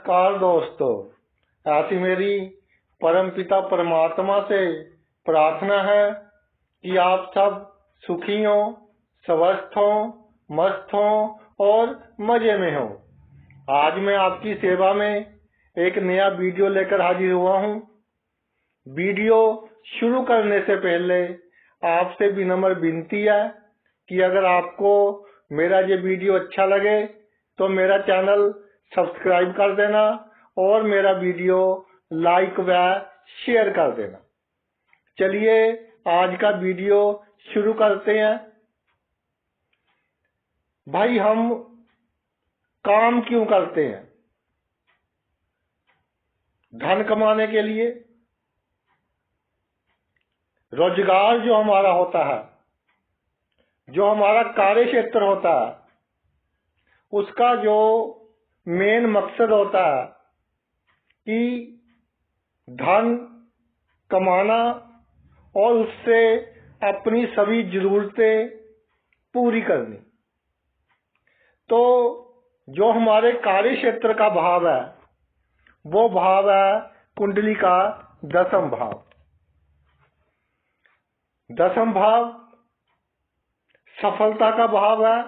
नमस्कार दोस्तों, ऐसी मेरी परमपिता परमात्मा से प्रार्थना है कि आप सब सुखी हो, स्वस्थ हो, मस्त हो और मजे में हो। आज मैं आपकी सेवा में एक नया वीडियो लेकर हाजिर हुआ हूँ। वीडियो शुरू करने से पहले आपसे विनम्र विनती है कि अगर आपको मेरा ये वीडियो अच्छा लगे तो मेरा चैनल सब्सक्राइब कर देना और मेरा वीडियो लाइक व शेयर कर देना। चलिए आज का वीडियो शुरू करते हैं। भाई, हम काम क्यों करते हैं? धन कमाने के लिए। रोजगार जो हमारा होता है, जो हमारा कार्य क्षेत्र होता है, उसका जो मेन मकसद होता है कि धन कमाना और उससे अपनी सभी जरूरतें पूरी करनी। तो जो हमारे कार्य क्षेत्र का भाव है वो भाव है कुंडली का दसम भाव। दसम भाव सफलता का भाव है,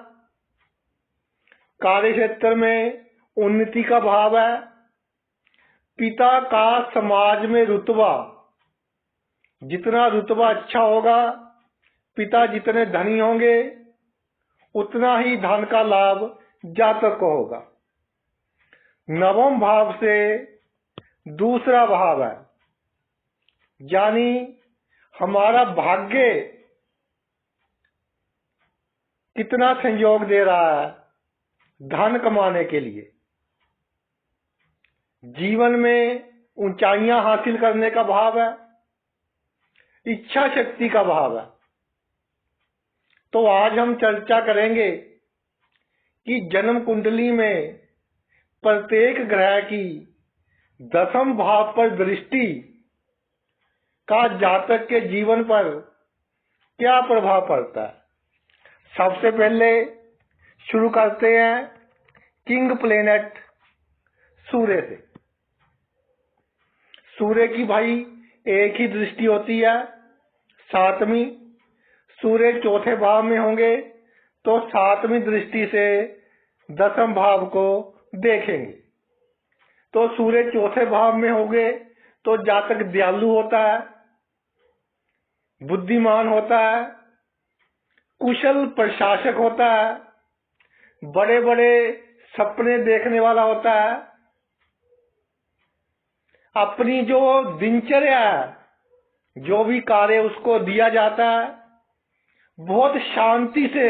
कार्य क्षेत्र में उन्नति का भाव है। पिता का समाज में रुतबा, जितना रुतबा अच्छा होगा, पिता जितने धनी होंगे, उतना ही धन का लाभ जातक को होगा। नवम भाव से दूसरा भाव है, यानी हमारा भाग्य कितना संयोग दे रहा है धन कमाने के लिए। जीवन में ऊंचाइयां हासिल करने का भाव है, इच्छा शक्ति का भाव है। तो आज हम चर्चा करेंगे कि जन्म कुंडली में प्रत्येक ग्रह की दसम भाव पर दृष्टि का जातक के जीवन पर क्या प्रभाव पड़ता है। सबसे पहले शुरू करते हैं किंग प्लेनेट सूर्य से। सूर्य की भाई एक ही दृष्टि होती है, सातवीं। सूर्य चौथे भाव में होंगे तो सातवीं दृष्टि से दसम भाव को देखेंगे। तो सूर्य चौथे भाव में होंगे तो जातक दयालु होता है, बुद्धिमान होता है, कुशल प्रशासक होता है, बड़े बड़े सपने देखने वाला होता है। अपनी जो दिनचर्या है, जो भी कार्य उसको दिया जाता है, बहुत शांति से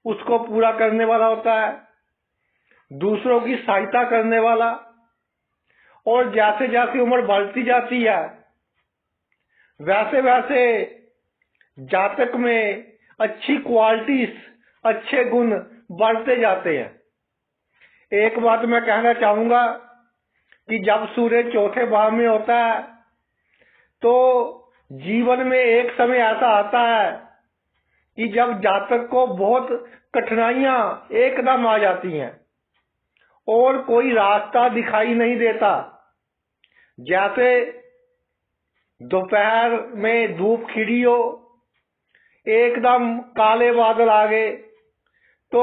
उसको पूरा करने वाला होता है, दूसरों की सहायता करने वाला। और जैसे जैसे उम्र बढ़ती जाती है वैसे वैसे जातक में अच्छी क्वालिटीज, अच्छे गुण बढ़ते जाते हैं। एक बात मैं कहना चाहूंगा कि जब सूर्य चौथे भाव में होता है तो जीवन में एक समय ऐसा आता है कि जब जातक को बहुत कठिनाइयां एकदम आ जाती हैं और कोई रास्ता दिखाई नहीं देता। जैसे दोपहर में धूप खिड़ी हो, एकदम काले बादल आ गए तो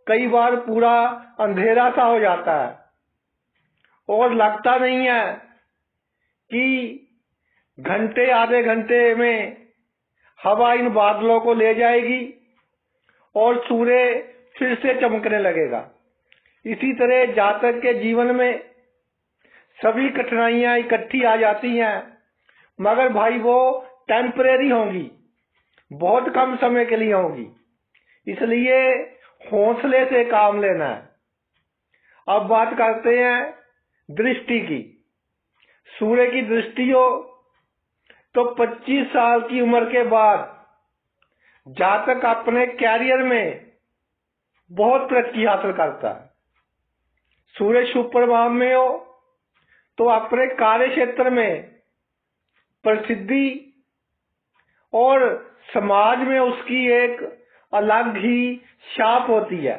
कई बार पूरा अंधेरा सा हो जाता है और लगता नहीं है कि घंटे आधे घंटे में हवा इन बादलों को ले जाएगी और सूर्य फिर से चमकने लगेगा। इसी तरह जातक के जीवन में सभी कठिनाइयां इकट्ठी आ जाती हैं, मगर भाई वो टेम्परेरी होंगी, बहुत कम समय के लिए होंगी। इसलिए हौसले से काम लेना है। अब बात करते हैं दृष्टि की। सूर्य की दृष्टि हो तो 25 साल की उम्र के बाद जातक अपने कैरियर में बहुत तरक्की हासिल करता है। सूर्य शुभ प्रभाव में हो तो अपने कार्य क्षेत्र में प्रसिद्धि और समाज में उसकी एक अलग ही छाप होती है।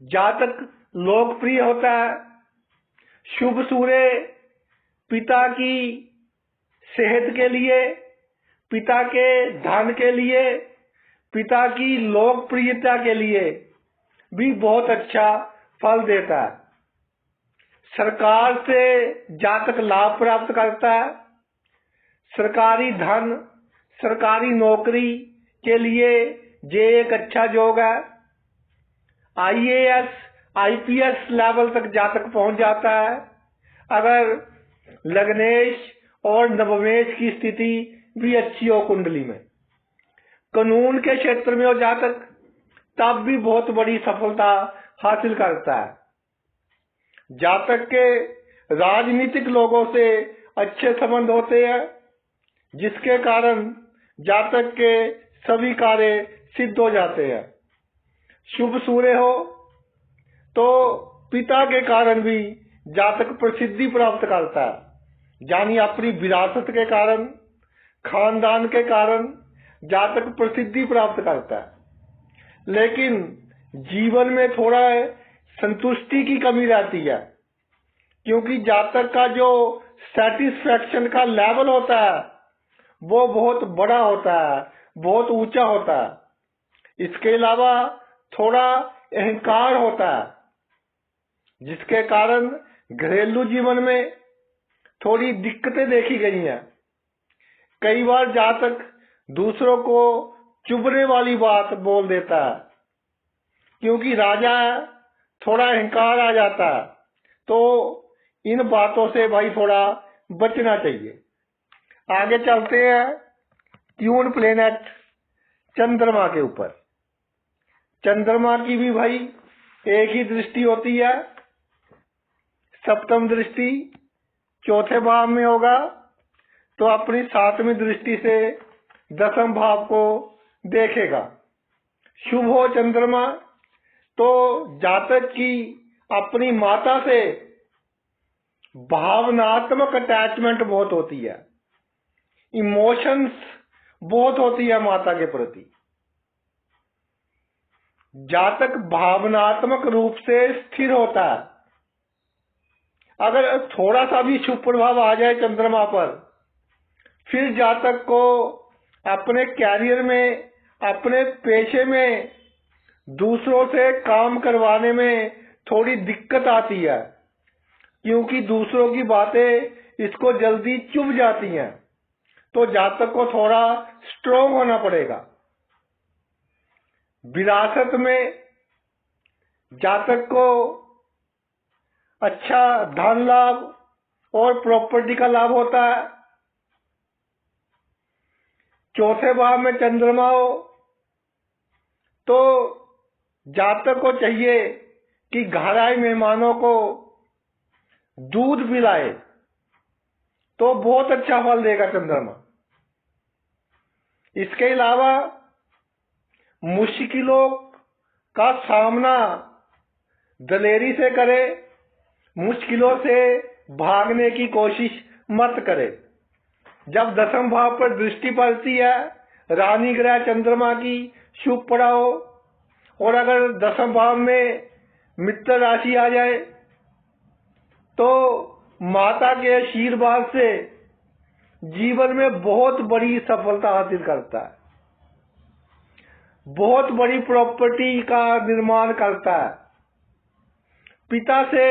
जातक लोकप्रिय होता है, शुभ सूर्य पिता की सेहत के लिए, पिता के धन के लिए, पिता की लोकप्रियता के लिए भी बहुत अच्छा फल देता है। सरकार से जातक लाभ प्राप्त करता है। सरकारी धन, सरकारी नौकरी के लिए ये एक अच्छा योग है। IAS, IPS लेवल तक जातक पहुंच जाता है अगर लग्नेश और नवमेश की स्थिति भी अच्छी हो कुंडली में। कानून के क्षेत्र में हो जातक तब भी बहुत बड़ी सफलता हासिल करता है। जातक के राजनीतिक लोगों से अच्छे संबंध होते हैं, जिसके कारण जातक के सभी कार्य सिद्ध हो जाते हैं। शुभ सूर्य हो तो पिता के कारण भी जातक प्रसिद्धि प्राप्त करता है, यानी अपनी विरासत के कारण, खानदान के कारण जातक प्रसिद्धि प्राप्त करता है। लेकिन जीवन में थोड़ा संतुष्टि की कमी रहती है, क्योंकि जातक का जो सेटिस्फैक्शन का लेवल होता है वो बहुत बड़ा होता है, बहुत ऊंचा होता है। इसके अलावा थोड़ा अहंकार होता है, जिसके कारण घरेलू जीवन में थोड़ी दिक्कतें देखी गई हैं। कई बार जातक दूसरों को चुभने वाली बात बोल देता है, क्योंकि राजा थोड़ा अहंकार आ जाता है। तो इन बातों से भाई थोड़ा बचना चाहिए। आगे चलते हैं ट्यून प्लेनेट चंद्रमा के ऊपर। चंद्रमा की भी भाई एक ही दृष्टि होती है, सप्तम दृष्टि चौथे भाव में होगा तो अपनी सातवीं दृष्टि से दसम भाव को देखेगा। शुभ हो चंद्रमा तो जातक की अपनी माता से भावनात्मक अटैचमेंट बहुत होती है, इमोशंस बहुत होती है माता के प्रति। जातक भावनात्मक रूप से स्थिर होता है। अगर थोड़ा सा भी शुभ प्रभाव आ जाए चंद्रमा पर, फिर जातक को अपने कैरियर में, अपने पेशे में दूसरों से काम करवाने में थोड़ी दिक्कत आती है, क्योंकि दूसरों की बातें इसको जल्दी चुभ जाती हैं। तो जातक को थोड़ा स्ट्रोंग होना पड़ेगा। विरासत में जातक को अच्छा धन लाभ और प्रॉपर्टी का लाभ होता है। चौथे भाव में चंद्रमा हो तो जातक को चाहिए कि घर आए मेहमानों को दूध पिलाए, तो बहुत अच्छा फल देगा चंद्रमा। इसके अलावा मुश्किलों का सामना दलेरी से करे, मुश्किलों से भागने की कोशिश मत करे। जब दसम भाव पर दृष्टि पड़ती है, रानी ग्रह चंद्रमा की शुभ पड़ा हो, और अगर दसम भाव में मित्र राशि आ जाए तो माता के आशीर्वाद से जीवन में बहुत बड़ी सफलता हासिल करता है, बहुत बड़ी प्रॉपर्टी का निर्माण करता है। पिता से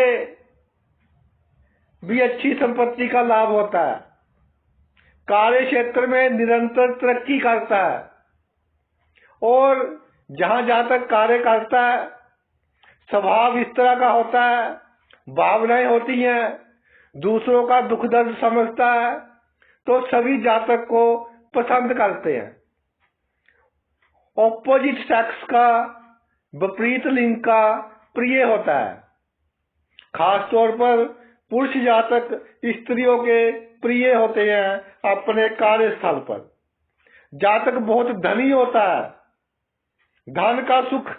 भी अच्छी संपत्ति का लाभ होता है। कार्य क्षेत्र में निरंतर तरक्की करता है, और जहां जातक कार्य करता है स्वभाव इस तरह का होता है, भावनाएं होती हैं, दूसरों का दुख दर्द समझता है, तो सभी जातक को पसंद करते हैं। ऑपोजिट सेक्स का, विपरीत लिंग का प्रिय होता है। खास तौर पर पुरुष जातक स्त्रियों के प्रिय होते हैं अपने कार्यस्थल पर। जातक बहुत धनी होता है, धन का सुख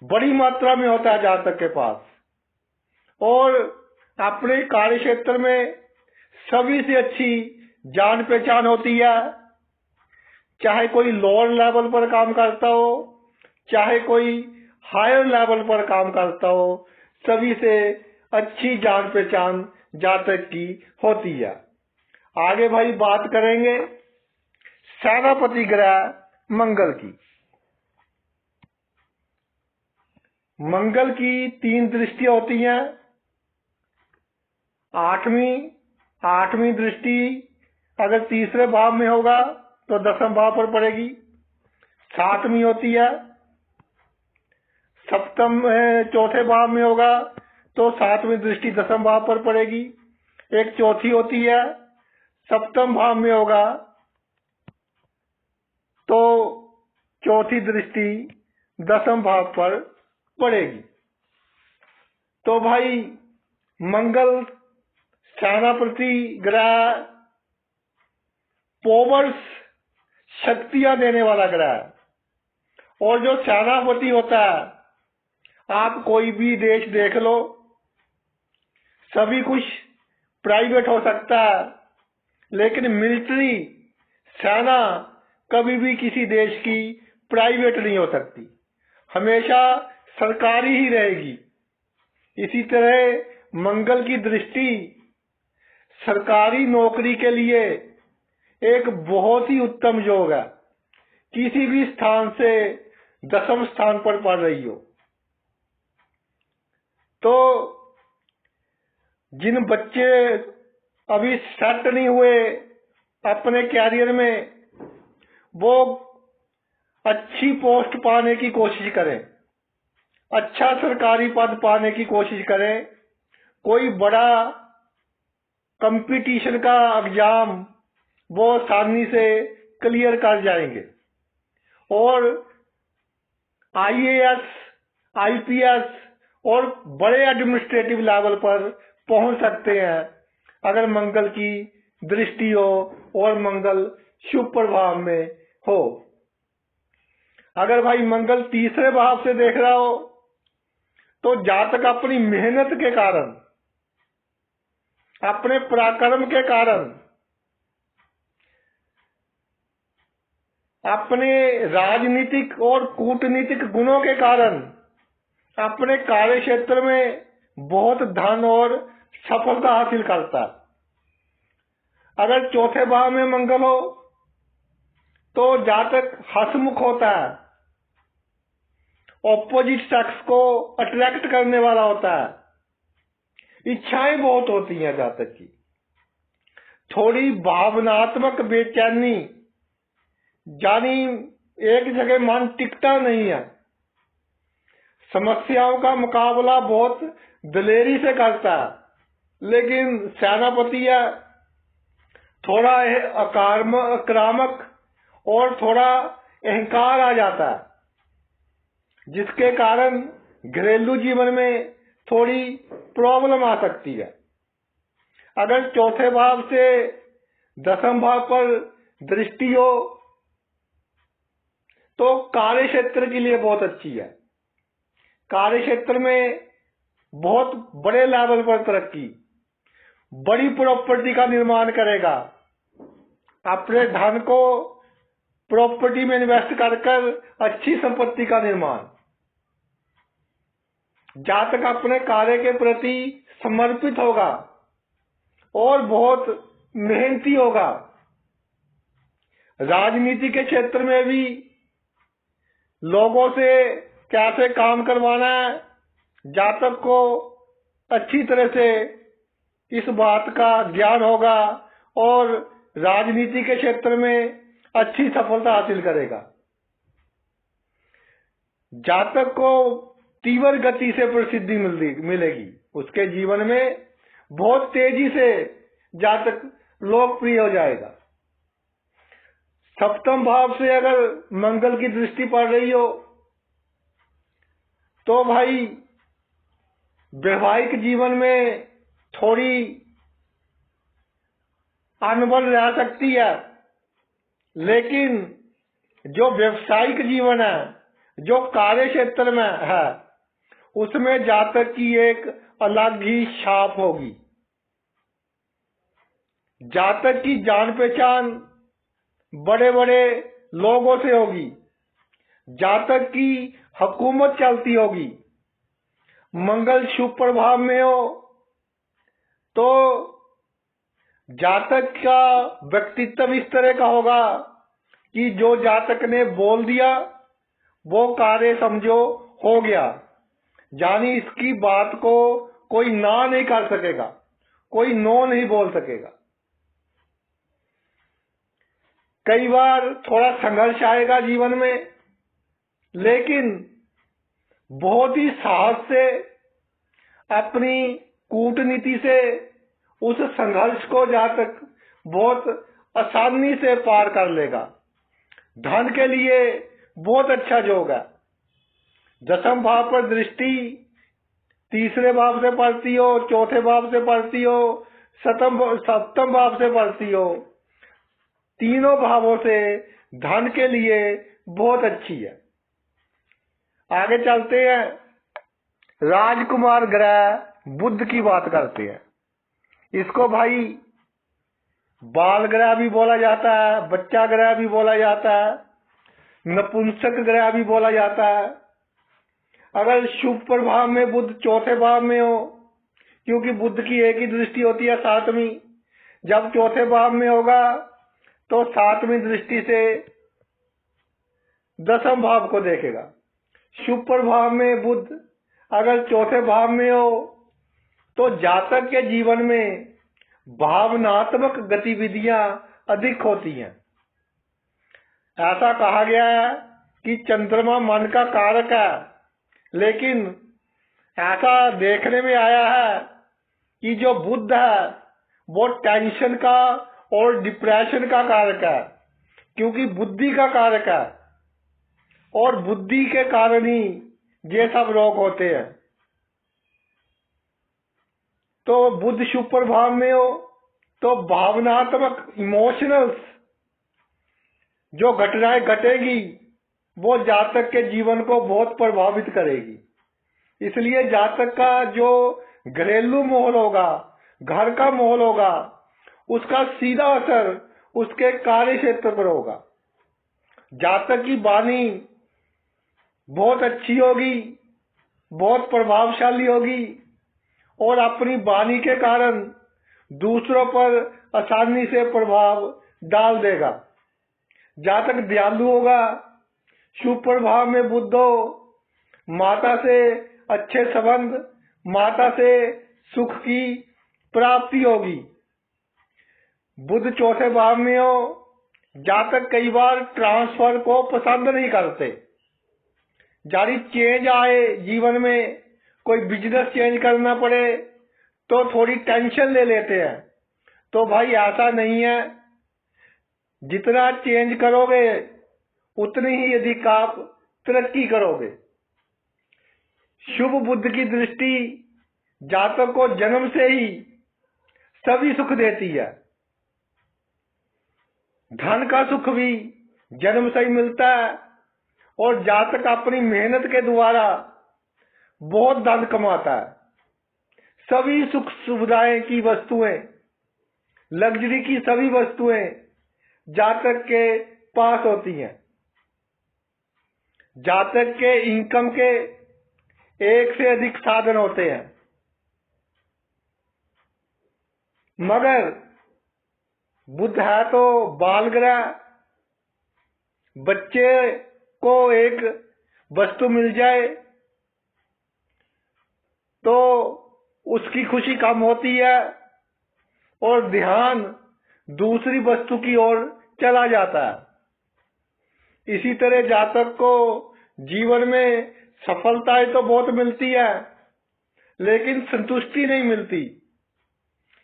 बड़ी मात्रा में होता है जातक के पास, और अपने कार्य क्षेत्र में सभी से अच्छी जान पहचान होती है। चाहे कोई लोअर लेवल पर काम करता हो, चाहे कोई हायर लेवल पर काम करता हो, सभी से अच्छी जान पहचान जातक की होती है। आगे भाई बात करेंगे सेनापति ग्रह मंगल की। मंगल की 3 दृष्टियां होती हैं। आठवीं दृष्टि अगर तीसरे भाव में होगा तो 10वें भाव पर पड़ेगी। 7वीं होती है। चौथे भाव में होगा तो 7वीं दृष्टि 10वें भाव पर पड़ेगी। एक चौथी होती है। 7वें भाव में होगा तो चौथी दृष्टि 10वें भाव पर पड़ेगी। तो भाई मंगल सेनापति ग्रह पावर्स शक्तियां देने वाला ग्रह है। और जो सेनापति होता है, आप कोई भी देश देख लो, सभी कुछ प्राइवेट हो सकता है, लेकिन मिलिट्री सेना कभी भी किसी देश की प्राइवेट नहीं हो सकती, हमेशा सरकारी ही रहेगी। इसी तरह मंगल की दृष्टि सरकारी नौकरी के लिए एक बहुत ही उत्तम योग है। किसी भी स्थान से 10वें स्थान पर पड़ रही हो तो जिन बच्चे अभी सेट नहीं हुए अपने कैरियर में, वो अच्छी पोस्ट पाने की कोशिश करें, अच्छा सरकारी पद पाने की कोशिश करें। कोई बड़ा कंपटीशन का एग्जाम वो आसानी से क्लियर कर जाएंगे और IAS, IPS और बड़े एडमिनिस्ट्रेटिव लेवल पर पहुंच सकते हैं अगर मंगल की दृष्टि हो और मंगल शुभ प्रभाव में हो। अगर भाई मंगल तीसरे भाव से देख रहा हो तो जातक अपनी मेहनत के कारण, अपने पराक्रम के कारण, अपने राजनीतिक और कूटनीतिक गुणों के कारण अपने कार्य क्षेत्र में बहुत धन और सफलता हासिल करता है। अगर चौथे भाव में मंगल हो तो जातक हंसमुख होता है, ऑपोजिट सेक्स को अट्रैक्ट करने वाला होता है, इच्छाएं बहुत होती हैं जातक की, थोड़ी भावनात्मक बेचैनी, यानी एक जगह मन टिकता नहीं है, समस्याओं का मुकाबला बहुत दिलेरी से करता है, लेकिन सेनापति है, थोड़ा आक्रामक और थोड़ा अहंकार आ जाता है, जिसके कारण घरेलू जीवन में थोड़ी प्रॉब्लम आ सकती है। अगर चौथे भाव से 10वें भाव पर दृष्टि हो तो कार्य क्षेत्र के लिए बहुत अच्छी है। कार्य क्षेत्र में बहुत बड़े लेवल पर तरक्की, बड़ी प्रॉपर्टी का निर्माण करेगा, अपने धन को प्रॉपर्टी में इन्वेस्ट कर अच्छी संपत्ति का निर्माण। जातक अपने कार्य के प्रति समर्पित होगा और बहुत मेहनती होगा। राजनीति के क्षेत्र में भी लोगों से कैसे काम करवाना है, जातक को अच्छी तरह से इस बात का ज्ञान होगा और राजनीति के क्षेत्र में अच्छी सफलता हासिल करेगा। जातक को तीव्र गति से प्रसिद्धि मिलेगी, उसके जीवन में बहुत तेजी से जातक लोकप्रिय हो जाएगा। 7वें भाव से अगर मंगल की दृष्टि पड़ रही हो तो भाई वैवाहिक जीवन में थोड़ी अनबन रह सकती है, लेकिन जो व्यवसायिक जीवन है, जो कार्य क्षेत्र में है, उसमें जातक की एक अलग ही छाप होगी। जातक की जान पहचान बड़े बड़े लोगों से होगी, जातक की हुकूमत चलती होगी, मंगल शुभ प्रभाव में हो तो जातक का व्यक्तित्व इस तरह का होगा कि जो जातक ने बोल दिया वो कार्य समझो हो गया, यानी इसकी बात को कोई ना नहीं कर सकेगा, कोई नो नहीं बोल सकेगा। कई बार थोड़ा संघर्ष आएगा जीवन में, लेकिन बहुत ही साहस से, अपनी कूटनीति से उस संघर्ष को जातक बहुत आसानी से पार कर लेगा। धन के लिए बहुत अच्छा योग है। दसम भाव पर दृष्टि तीसरे भाव से पड़ती हो, चौथे भाव से पड़ती हो, सप्तम भाव से पड़ती हो, तीनों भावों से धन के लिए बहुत अच्छी है। आगे चलते हैं, राजकुमार ग्रह बुध की बात करते हैं। इसको भाई बाल ग्रह भी बोला जाता है, बच्चा ग्रह भी बोला जाता है, नपुंसक ग्रह भी बोला जाता है। अगर शुभ प्रभाव में बुध चौथे भाव में हो, क्योंकि बुध की एक ही दृष्टि होती है सातवीं, जब चौथे भाव में होगा तो सातवीं दृष्टि से दसम भाव को देखेगा। शुभ प्रभाव में बुध अगर चौथे भाव में हो तो जातक के जीवन में भावनात्मक गतिविधियां अधिक होती हैं। ऐसा कहा गया है कि चंद्रमा मन का कारक है, लेकिन ऐसा देखने में आया है कि जो बुध है वो टेंशन का और डिप्रेशन का कारक है, क्योंकि बुद्धि का कारक है और बुद्धि के कारण ही ये सब रोग होते हैं। तो बुध शुभ प्रभाव में हो तो भावनात्मक इमोशनल्स जो घटनाएं घटेगी वो जातक के जीवन को बहुत प्रभावित करेगी। इसलिए जातक का जो घरेलू माहौल होगा, घर का माहौल होगा, उसका सीधा असर उसके कार्य क्षेत्र पर होगा। जातक की वाणी बहुत अच्छी होगी, बहुत प्रभावशाली होगी और अपनी वाणी के कारण दूसरों पर आसानी से प्रभाव डाल देगा। जातक दयालु होगा, शुभ प्रभाव में बुध हो, माता से अच्छे संबंध, माता से सुख की प्राप्ति होगी। बुध चौथे भाव में हो, जातक कई बार ट्रांसफर को पसंद नहीं करते, जारी चेंज आए जीवन में, कोई बिजनेस चेंज करना पड़े तो थोड़ी टेंशन ले लेते हैं। तो भाई ऐसा नहीं है, जितना चेंज करोगे उतनी ही अधिक आप तरक्की करोगे। शुभ बुध की दृष्टि जातक को जन्म से ही सभी सुख देती है। धन का सुख भी जन्म से ही मिलता है और जातक अपनी मेहनत के द्वारा बहुत धन कमाता है। सभी सुख सुविधाएं की वस्तुएं, लग्जरी की सभी वस्तुएं जातक के पास होती हैं। जातक के इनकम के एक से अधिक साधन होते हैं, मगर बुध है तो बाल ग्रह, बच्चे को एक वस्तु मिल जाए तो उसकी खुशी कम होती है और ध्यान दूसरी वस्तु की ओर चला जाता है। इसी तरह जातक को जीवन में सफलताएं तो बहुत मिलती है, लेकिन संतुष्टि नहीं मिलती।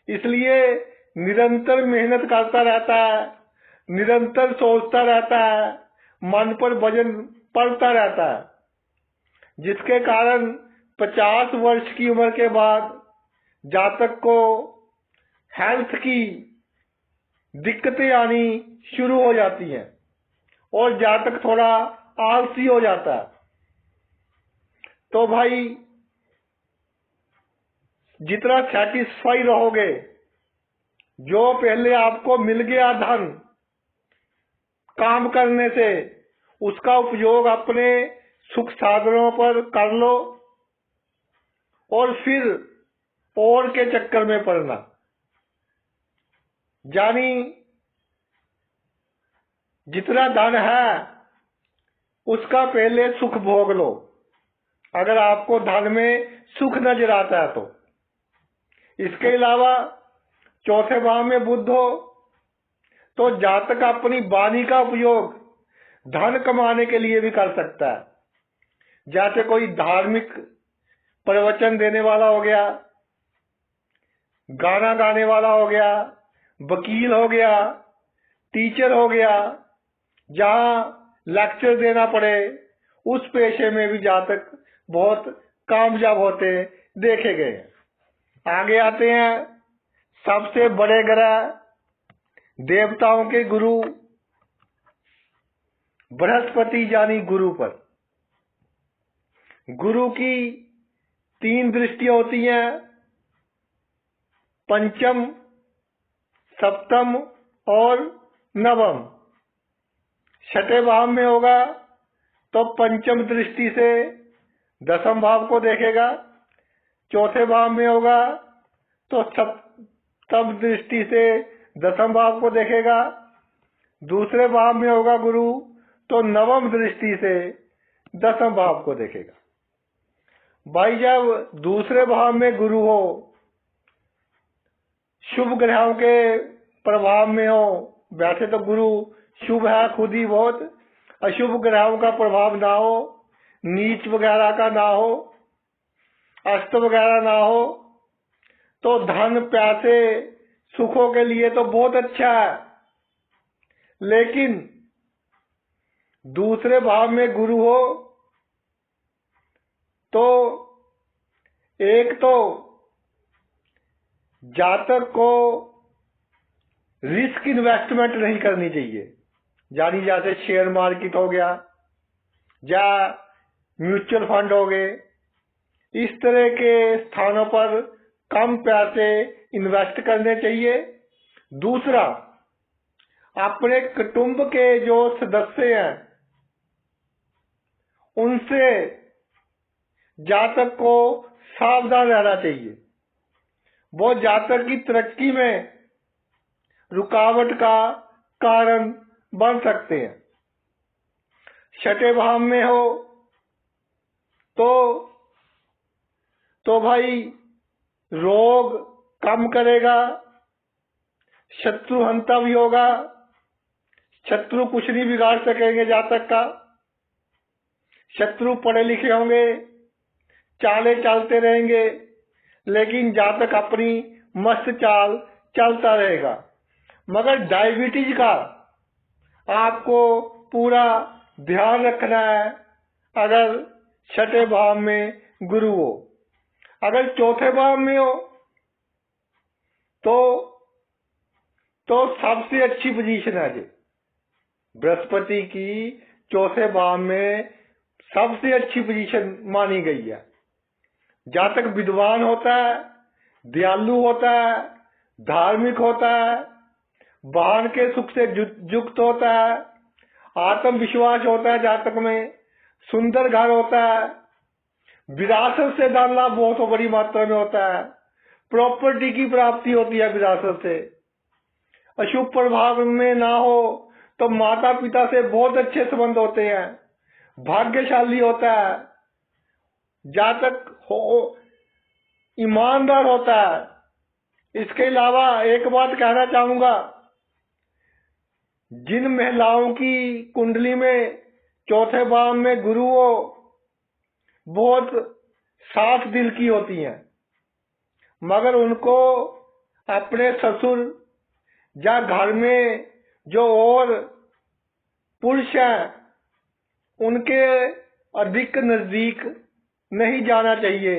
इसलिए निरंतर मेहनत करता रहता है, निरंतर सोचता रहता है, मन पर वजन पड़ता रहता है, जिसके कारण 50 वर्ष की उम्र के बाद जातक को हेल्थ की दिक्कतें आनी शुरू हो जाती हैं और जातक थोड़ा आलसी हो जाता है। तो भाई जितना सेटिस्फाई रहोगे, जो पहले आपको मिल गया धन काम करने से, उसका उपयोग अपने सुख साधनों पर कर लो। और फिर और के चक्कर में पड़ना, यानी जितना धन है उसका पहले सुख भोग लो। अगर आपको धन में सुख नजर आता है तो। इसके अलावा चौथे भाव में बुध हो तो जातक अपनी वाणी का उपयोग धन कमाने के लिए भी कर सकता है। जैसे कोई धार्मिक प्रवचन देने वाला हो गया, गाना गाने वाला हो गया, वकील हो गया, टीचर हो गया, जहां लेक्चर देना पड़े, उस पेशे में भी जातक बहुत कामयाब होते देखे गए। आगे आते हैं सबसे बड़े ग्रह, देवताओं के गुरु बृहस्पति यानी गुरु पर। गुरु की 3 दृष्टियां होती हैं, पंचम, सप्तम और नवम। छठे भाव में होगा तो पंचम दृष्टि से 10वें भाव को देखेगा, चौथे भाव में होगा तो सप्तम दृष्टि से 10वें भाव को देखेगा, दूसरे भाव में होगा गुरु तो नवम दृष्टि से 10वें भाव को देखेगा। भाई जब दूसरे भाव में गुरु हो, शुभ ग्रहों के प्रभाव में हो, वैसे तो गुरु शुभ है खुद ही बहुत, अशुभ ग्रहों का प्रभाव ना हो, नीच वगैरह का ना हो, अस्त वगैरह ना हो, तो धन पैसे सुखों के लिए तो बहुत अच्छा है। लेकिन दूसरे भाव में गुरु हो तो एक तो जातक को रिस्क इन्वेस्टमेंट नहीं करनी चाहिए, यानी जैसे शेयर मार्केट हो गया या म्यूचुअल फंड हो गए, इस तरह के स्थानों पर कम पैसे इन्वेस्ट करने चाहिए। दूसरा, अपने कुटुंब के जो सदस्य हैं उनसे जातक को सावधान रहना चाहिए, वो जातक की तरक्की में रुकावट का कारण बन सकते हैं। छठे भाव में हो तो भाई रोग कम करेगा, शत्रु हंता भी होगा, शत्रु कुछ नहीं बिगाड़ सकेंगे जातक का। शत्रु पढ़े लिखे होंगे, चाले चलते रहेंगे, लेकिन जातक अपनी मस्त चाल चलता रहेगा। मगर डायबिटीज का आपको पूरा ध्यान रखना है। अगर छठे भाव में गुरु हो, अगर चौथे भाव में हो तो सबसे अच्छी पोजीशन है जी बृहस्पति की। चौथे भाव में सबसे अच्छी पोजीशन मानी गई है। जातक विद्वान होता है, दयालु होता है, धार्मिक होता है, वाहन के सुख से युक्त होता है, आत्मविश्वास होता है जातक में, सुंदर घर होता है, विरासत से धन लाभ बहुत बड़ी मात्रा में होता है, प्रॉपर्टी की प्राप्ति होती है विरासत से। अशुभ प्रभाव में ना हो तो माता पिता से बहुत अच्छे संबंध होते हैं, भाग्यशाली होता है, जातक हो ईमानदार होता है। इसके अलावा एक बात कहना चाहूंगा, जिन महिलाओं की कुंडली में चौथे भाव में गुरु हो, बहुत साफ दिल की होती हैं, मगर उनको अपने ससुर या घर में जो और पुरुष हैं उनके अधिक नजदीक नहीं जाना चाहिए,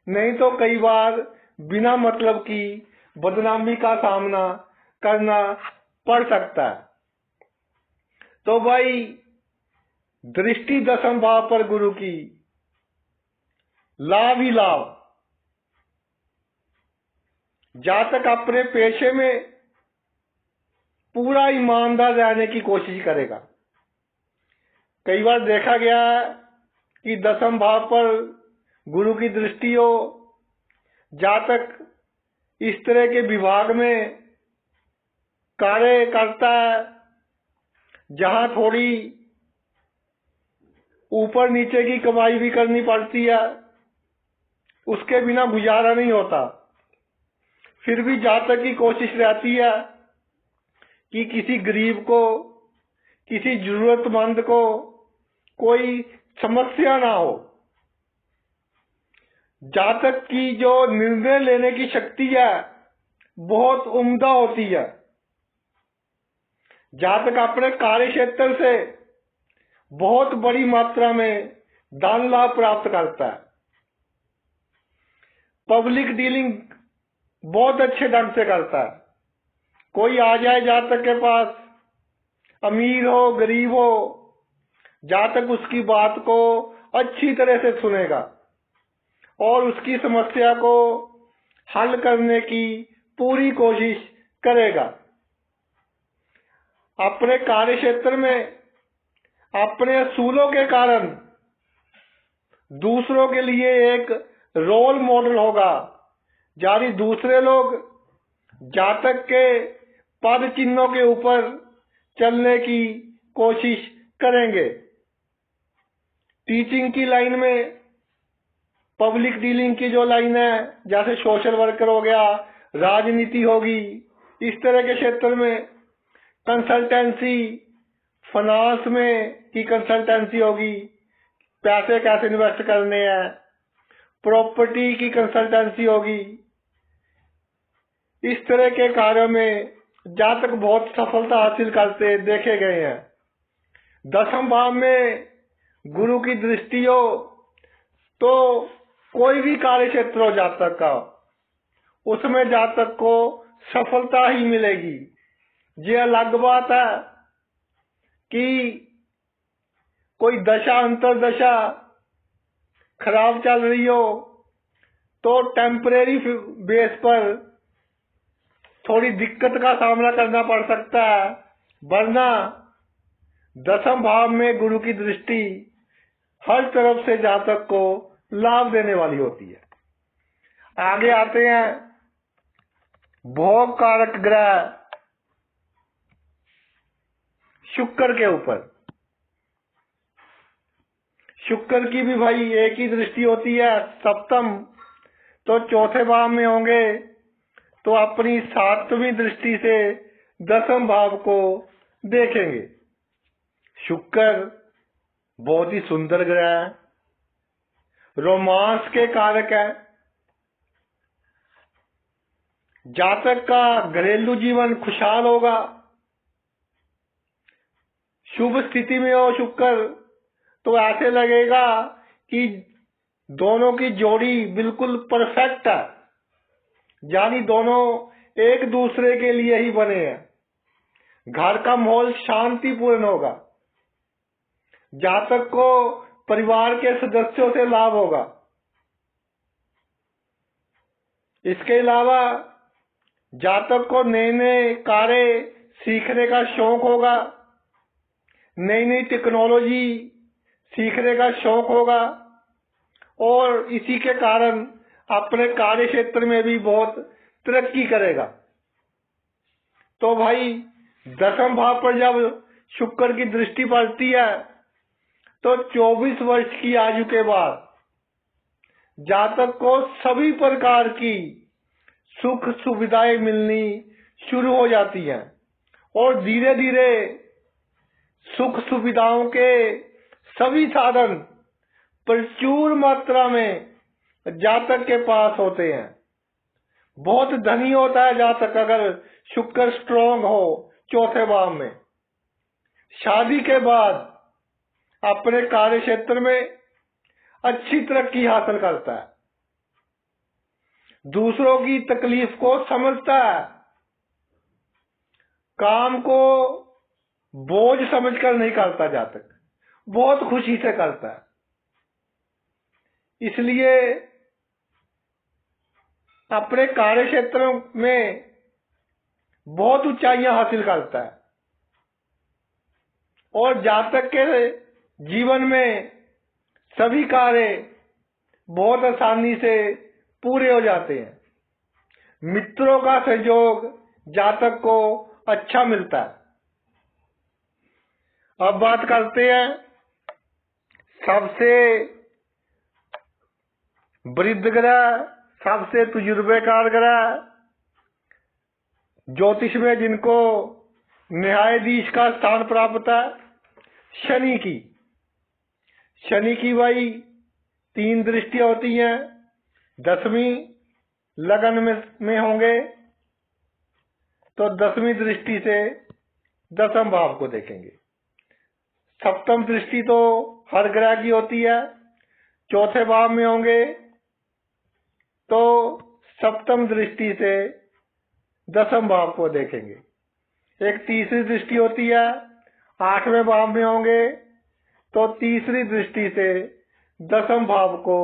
नहीं तो कई बार बिना मतलब की बदनामी का सामना करना पड़ सकता है। तो भाई दृष्टि 10वें भाव पर गुरु की, लाभ ही लाभ। जातक अपने पेशे में पूरा ईमानदार रहने की कोशिश करेगा। कई बार देखा गया कि 10वें भाव पर गुरु की दृष्टि हो जातक इस तरह के विभाग में कार्य करता है जहां थोड़ी ऊपर नीचे की कमाई भी करनी पड़ती है, उसके बिना गुजारा नहीं होता। फिर भी जातक की कोशिश रहती है कि किसी गरीब को, किसी जरूरतमंद को कोई समस्या ना हो। जातक की जो निर्णय लेने की शक्ति है बहुत उम्दा होती है। जातक अपने कार्य क्षेत्र से बहुत बड़ी मात्रा में धन लाभ प्राप्त करता है। पब्लिक डीलिंग बहुत अच्छे ढंग से करता है। कोई आ जाए जातक के पास, अमीर हो गरीब हो, जातक उसकी बात को अच्छी तरह से सुनेगा और उसकी समस्या को हल करने की पूरी कोशिश करेगा। अपने कार्य क्षेत्र में अपने असूलों के कारण दूसरों के लिए एक रोल मॉडल होगा, यानी दूसरे लोग जातक के पद चिन्हों के ऊपर चलने की कोशिश करेंगे। टीचिंग की लाइन में, पब्लिक डीलिंग की जो लाइन है, जैसे सोशल वर्कर हो गया, राजनीति होगी, इस तरह के क्षेत्र में कंसल्टेंसी, फाइनेंस में की कंसल्टेंसी होगी, पैसे कैसे इन्वेस्ट करने हैं, प्रॉपर्टी की कंसल्टेंसी होगी। इस तरह के कार्यों में जातक बहुत सफलता हासिल करते देखे गए हैं। 10वें भाव में गुरु की दृष्टि हो तो कोई भी कार्य क्षेत्र हो जातक का, उसमें जातक को सफलता ही मिलेगी। ये अलग बात है कि कोई दशा अंतरदशा खराब चल रही हो तो टेम्परेरी बेस पर थोड़ी दिक्कत का सामना करना पड़ सकता है, वरना 10वें भाव में गुरु की दृष्टि हर तरफ से जातक को लाभ देने वाली होती है। आगे आते हैं भोग कारक ग्रह शुक्र के ऊपर। शुक्र की भी भाई एक ही दृष्टि होती है, सप्तम, तो चौथे भाव में होंगे तो अपनी 7वीं दृष्टि से 10वें भाव को देखेंगे। शुक्र बहुत ही सुंदर ग्रह है, रोमांस के कारक है। जातक का घरेलू जीवन खुशहाल होगा। शुभ स्थिति में हो शुक्र तो ऐसे लगेगा कि दोनों की जोड़ी बिल्कुल परफेक्ट है, यानी दोनों एक दूसरे के लिए ही बने हैं। घर का माहौल शांतिपूर्ण होगा। जातक को परिवार के सदस्यों से लाभ होगा। इसके अलावा जातक को नए नए कार्य सीखने का शौक होगा, नई नई टेक्नोलॉजी सीखने का शौक होगा और इसी के कारण अपने कार्य क्षेत्र में भी बहुत तरक्की करेगा। तो भाई 10वें भाव पर जब शुक्र की दृष्टि पड़ती है तो 24 वर्ष की आयु के बाद जातक को सभी प्रकार की सुख सुविधाएं मिलनी शुरू हो जाती हैं और धीरे धीरे सुख सुविधाओं के सभी साधन प्रचुर मात्रा में जातक के पास होते हैं। बहुत धनी होता है जातक अगर शुक्र स्ट्रॉन्ग हो चौथे भाव में। शादी के बाद अपने कार्य क्षेत्र में अच्छी तरक्की हासिल करता है, दूसरों की तकलीफ को समझता है, काम को बोझ समझकर नहीं करता जातक, बहुत खुशी से करता है। इसलिए अपने कार्य क्षेत्र में बहुत ऊंचाइयां हासिल करता है और जातक के जीवन में सभी कार्य बहुत आसानी से पूरे हो जाते हैं। मित्रों का सहयोग जातक को अच्छा मिलता है। अब बात करते हैं सबसे वृद्ध ग्रह, सबसे तजुर्बेकार ग्रह ज्योतिष में जिनको न्यायाधीश का स्थान प्राप्त है, शनि की। शनि की भाई 3 दृष्टियां होती हैं। 10वीं लगन में होंगे तो 10वीं दृष्टि से 10म भाव को देखेंगे। 7म दृष्टि तो हर ग्रह की होती है। 4थे भाव में होंगे तो 7म दृष्टि से 10म भाव को देखेंगे। एक तीसरी दृष्टि होती है। 8वें भाव में होंगे तो तीसरी दृष्टि से 10म भाव को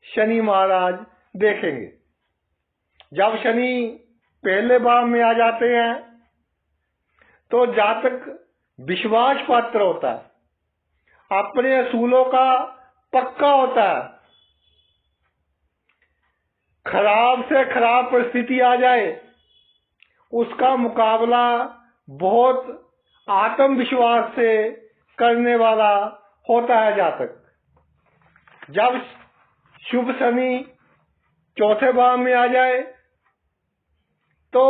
शनि महाराज देखेंगे। जब शनि पहले भाव में आ जाते हैं तो जातक विश्वास पात्र होता है, अपने असूलों का पक्का होता है। खराब से खराब परिस्थिति आ जाए उसका मुकाबला बहुत आत्मविश्वास से करने वाला होता है जातक। जब शुभ शनि 4थे भाव में आ जाए तो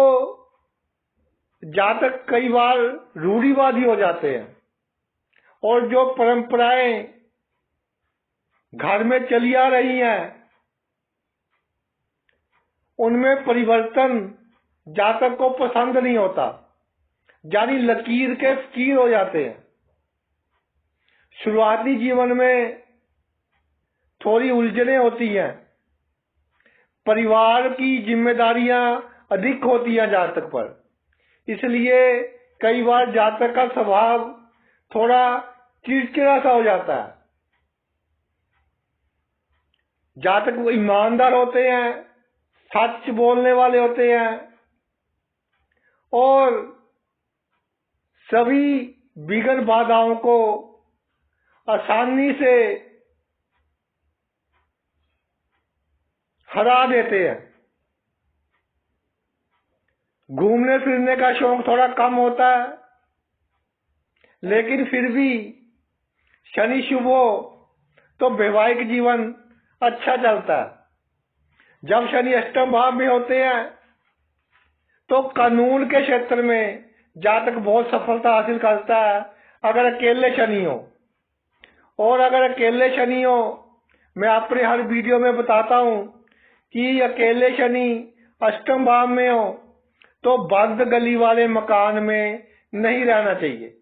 जातक कई बार रूढ़िवादी हो जाते हैं और जो परंपराएं घर में चली आ रही हैं उनमें परिवर्तन जातक को पसंद नहीं होता, यानी लकीर के फकीर हो जाते हैं। शुरुआती जीवन में थोड़ी उलझनें होती हैं, परिवार की जिम्मेदारियां अधिक होती हैं जातक पर, इसलिए कई बार जातक का स्वभाव थोड़ा चिड़चिड़ा सा हो जाता है। जातक वो ईमानदार होते हैं, सच बोलने वाले होते हैं और सभी विघ्न बाधाओं को आसानी से हरा देते हैं। घूमने फिरने का शौक थोड़ा कम होता है, लेकिन फिर भी शनि शुभ हो तो वैवाहिक जीवन अच्छा चलता है। जब शनि 8म भाव में होते हैं तो कानून के क्षेत्र में जातक बहुत सफलता हासिल करता है अगर अकेले शनि हो। और अगर अकेले शनि हो, मैं अपने हर वीडियो में बताता हूं कि अकेले शनि 8म भाव में हो तो बंद गली वाले मकान में नहीं रहना चाहिए,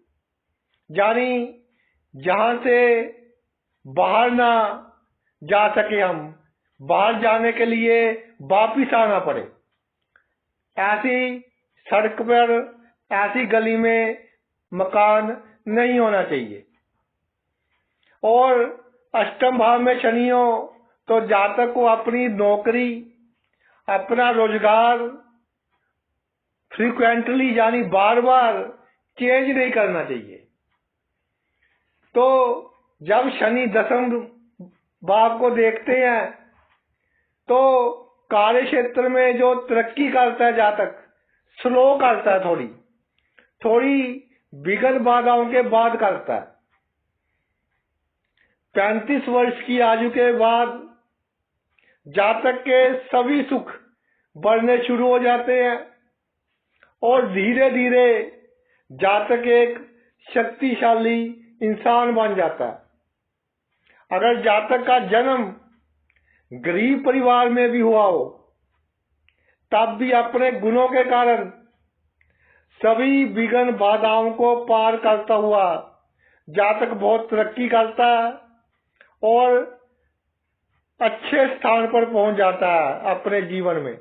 यानी जहां से बाहर ना जा सके, हम बाहर जाने के लिए वापिस आना पड़े, ऐसी सड़क पर ऐसी गली में मकान नहीं होना चाहिए। और 8म भाव में शनि हो तो जातक को अपनी नौकरी, अपना रोजगार फ्रीक्वेंटली यानी बार बार चेंज नहीं करना चाहिए। तो जब शनि 10म भाव को देखते हैं तो कार्य क्षेत्र में जो तरक्की करता है जातक स्लो करता है, थोड़ी विघ्न बाधाओं के बाद करता है। 35 वर्ष की आयु के बाद जातक के सभी सुख बढ़ने शुरू हो जाते हैं और धीरे धीरे जातक एक शक्तिशाली इंसान बन जाता है। अगर जातक का जन्म गरीब परिवार में भी हुआ हो तब भी अपने गुणों के कारण सभी विघ्न बाधाओं को पार करता हुआ जातक बहुत तरक्की करता है और अच्छे स्थान पर पहुंच जाता है अपने जीवन में।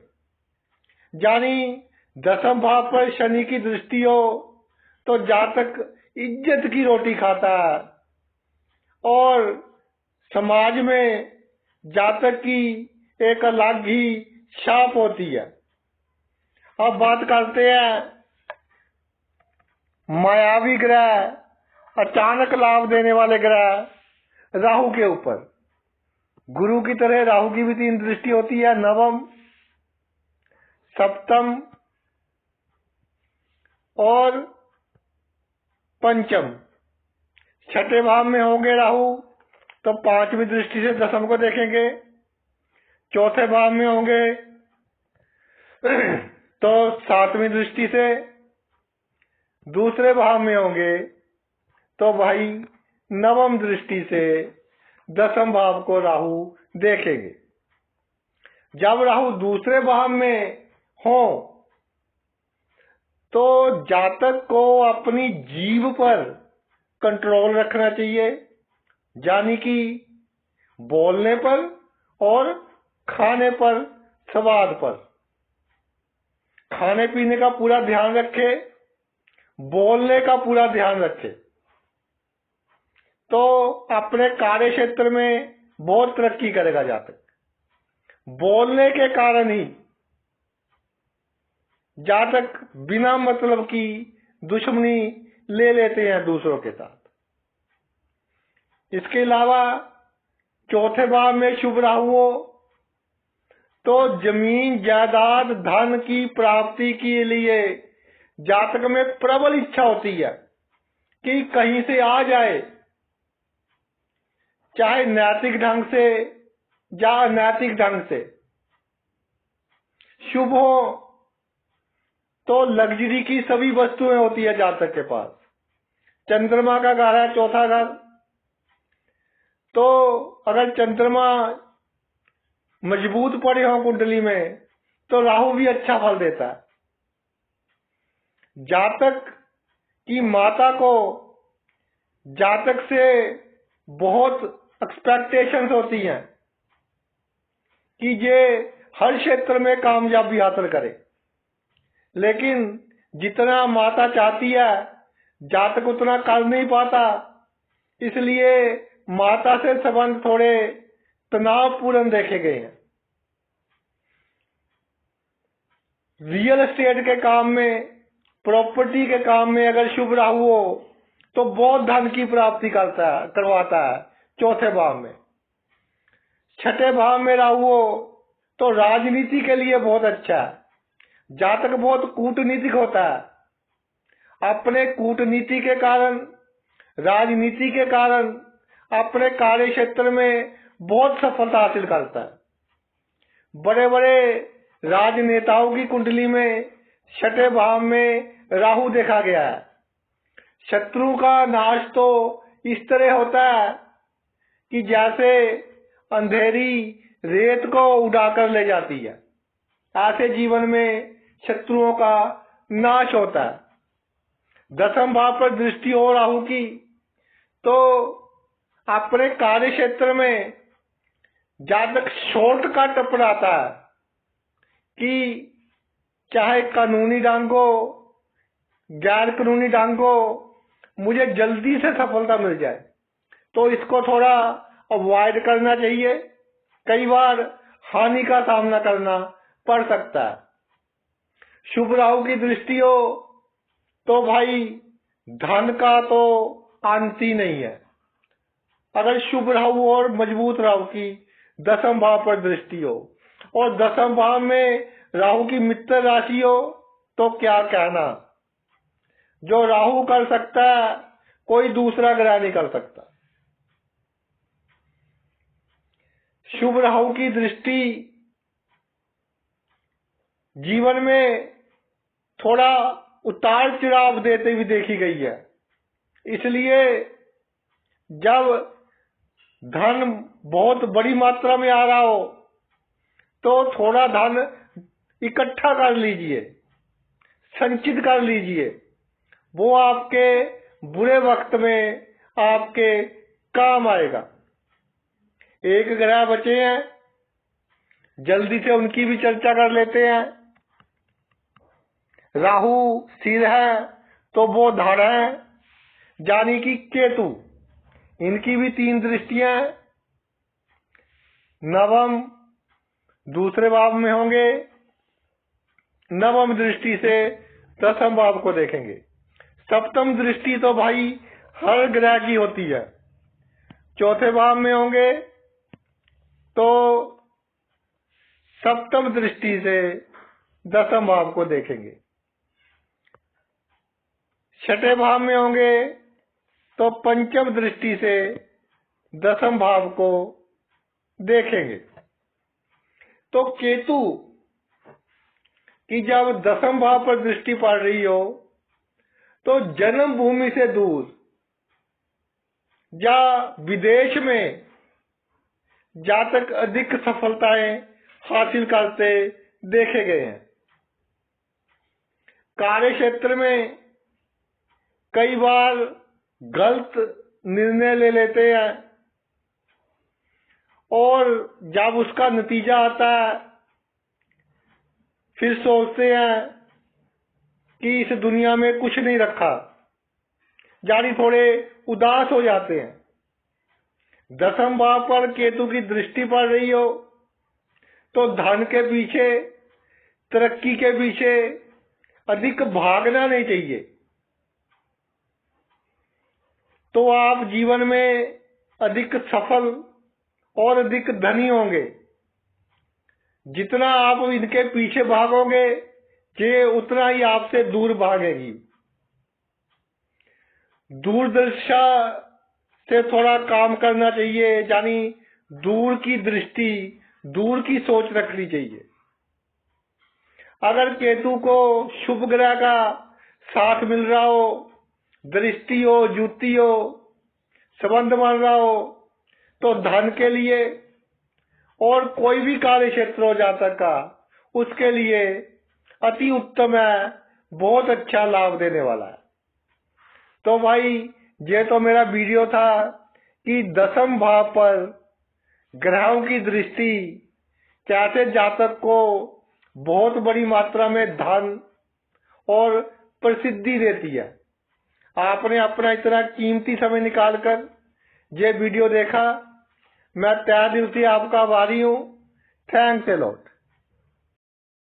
यानी 10म भाव पर शनि की दृष्टि हो तो जातक इज्जत की रोटी खाता है और समाज में जातक की एक अलग ही छाप होती है। अब बात करते हैं मायावी ग्रह, अचानक लाभ देने वाले ग्रह राहु के ऊपर। गुरु की तरह राहु की भी 3 दृष्टि होती है, नवम, सप्तम और पंचम। छठे भाव में होंगे राहु तो 5वीं दृष्टि से दसम को देखेंगे। चौथे भाव में होंगे तो 7वीं दृष्टि से। दूसरे भाव में होंगे तो भाई नवम दृष्टि से दसम भाव को राहु देखेंगे। जब राहु दूसरे भाव में हो तो जातक को अपनी जीभ पर कंट्रोल रखना चाहिए, यानी कि बोलने पर और खाने पर, स्वाद पर। खाने पीने का पूरा ध्यान रखे, बोलने का पूरा ध्यान रखे तो अपने कार्य क्षेत्र में बहुत तरक्की करेगा जातक। बोलने के कारण ही जातक बिना मतलब की दुश्मनी ले लेते हैं दूसरों के साथ। इसके अलावा चौथे भाव में शुभ राहु हो तो जमीन जायदाद धन की प्राप्ति के लिए जातक में प्रबल इच्छा होती है कि कहीं से आ जाए, चाहे नैतिक ढंग से या अनैतिक ढंग से। शुभ हो तो लग्जरी की सभी वस्तुएं होती है जातक के पास। चंद्रमा का घर है चौथा घर, तो अगर चंद्रमा मजबूत पड़े हो कुंडली में तो राहु भी अच्छा फल देता है। जातक की माता को जातक से बहुत एक्सपेक्टेशंस होती हैं कि ये हर क्षेत्र में कामयाबी हासिल करे, लेकिन जितना माता चाहती है जातक उतना कर नहीं पाता। इसलिए माता से संबंध थोड़े तनावपूर्ण देखे गए हैं। रियल एस्टेट के काम में, प्रॉपर्टी के काम में अगर शुभ राहु हो तो बहुत धन की प्राप्ति करवाता है चौथे भाव में। छठे भाव में राहु हो तो राजनीति के लिए बहुत अच्छा है। जातक बहुत कूटनीतिक होता है। अपने कूटनीति के कारण, राजनीति के कारण अपने कार्य क्षेत्र में बहुत सफलता हासिल करता है। बड़े बड़े राजनेताओं की कुंडली में छठे भाव में राहु देखा गया है। शत्रु का नाश तो इस तरह होता है कि जैसे अंधेरी रेत को उड़ाकर ले जाती है, ऐसे जीवन में शत्रुओं का नाश होता है। दसम भाव पर दृष्टि हो राहु की तो अपने कार्य क्षेत्र में जातक शॉर्टकट अपनाता है कि चाहे कानूनी ढंग हो, गैर कानूनी ढंग हो, मुझे जल्दी से सफलता मिल जाए, तो इसको थोड़ा अवॉइड करना चाहिए। कई बार हानि का सामना करना पड़ सकता है। शुभ राहु की दृष्टि हो तो भाई धन का तो अंत ही नहीं है। अगर शुभ राहु और मजबूत राहु की दसम भाव पर दृष्टि हो और दसम भाव में राहु की मित्र राशि हो तो क्या कहना। जो राहु कर सकता है कोई दूसरा ग्रह नहीं कर सकता। शुभ राहु की दृष्टि जीवन में थोड़ा उतार चढ़ाव देते हुए देखी गई है। इसलिए जब धन बहुत बड़ी मात्रा में आ रहा हो तो थोड़ा धन इकट्ठा कर लीजिए, संचित कर लीजिए। वो आपके बुरे वक्त में आपके काम आएगा। एक ग्रह बचे हैं, जल्दी से उनकी भी चर्चा कर लेते हैं। राहु सिर है तो वो धड़ है, यानी कि केतु। इनकी भी 3 दृष्टियां हैं। नवम दूसरे भाव में होंगे, नवम दृष्टि से दसम भाव को देखेंगे। सप्तम दृष्टि तो भाई हर ग्रह की होती है। चौथे भाव में होंगे तो सप्तम दृष्टि से दसम भाव को देखेंगे। छठे भाव में होंगे तो पंचम दृष्टि से दसम भाव को देखेंगे। तो केतु की जब दसम भाव पर दृष्टि पड़ रही हो तो जन्म भूमि से दूर या विदेश में जातक अधिक सफलताएं हासिल करते देखे गए हैं। कार्य क्षेत्र में कई बार गलत निर्णय ले लेते हैं और जब उसका नतीजा आता है फिर सोचते हैं कि इस दुनिया में कुछ नहीं रखा, यानी थोड़े उदास हो जाते हैं। दसम भाव पर केतु की दृष्टि पड़ रही हो तो धन के पीछे, तरक्की के पीछे अधिक भागना नहीं चाहिए, तो आप जीवन में अधिक सफल और अधिक धनी होंगे। जितना आप इनके पीछे भागोगे ये उतना ही आपसे दूर भागेगी। दूरदर्शा से थोड़ा काम करना चाहिए, यानी दूर की दृष्टि, दूर की सोच रखनी चाहिए। अगर केतु को शुभ ग्रह का साथ मिल रहा हो, दृष्टि हो, जुति हो, संबंध बन रहा हो तो धन के लिए और कोई भी कार्य क्षेत्र हो जातक का, उसके लिए अति उत्तम है, बहुत अच्छा लाभ देने वाला है। तो भाई ये तो मेरा वीडियो था कि दसम भाव पर ग्रहों की दृष्टि कैसे जातक को बहुत बड़ी मात्रा में धन और प्रसिद्धि देती है। आपने अपना इतना कीमती समय निकालकर ये वीडियो देखा, मैं तहे दिल से आपका आभारी हूँ। Thanks a lot.